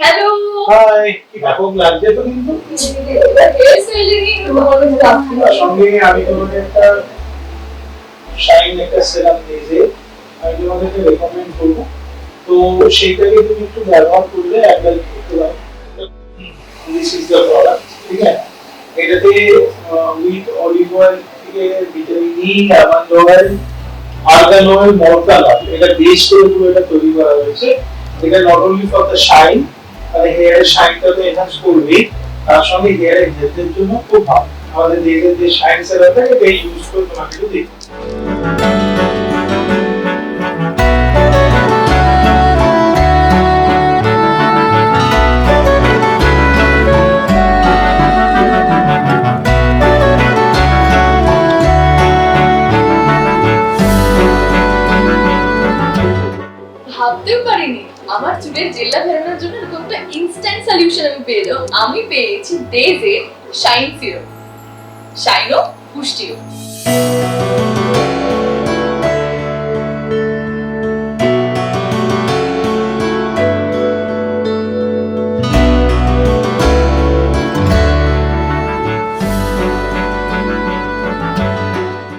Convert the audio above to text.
Hello. High, কি ব্যাপক লাগছে তো কিন্তু। হেয়ার স্টাইলিং সঙ্গে আমি তোমাকে একটা শাইন একটা সেরাম দিয়েছি, আমি তোমাদেরকে রেকমেন্ড করবো। তো সেইটাকে তুমি একটু ব্যবহার করলে একবার একটু দিস ইজ দ্য প্রোডাক্ট, ঠিক আছে? এটাতে উইথ অলিভ অয়েল থেকে vitamin E, almond oil, argan oil, মরটাল অয়েল, এটা বেস করে পুরো এটা তৈরি করা হয়েছে। এটা not only for the shine, মানে হেয়ারের শাইনটাকে এনহান্স করবে, তার সঙ্গে হেয়ারের হেলথের জন্য খুব ভালো। আমাদের দেশের যে শাইন সেরামটা এটা ইউজ করে তোমাকে একটু দেখো। ভাবতেও পারিনি আমার চুলের জেল্লা ফেরানোর জন্য এরকম একটা ইনস্ট্যান্ট সলিউশন আমি পেয়ে যাবো। আমি পেয়েছি ডেজের শাইন সিরাম। শাইনও পুষ্টিও।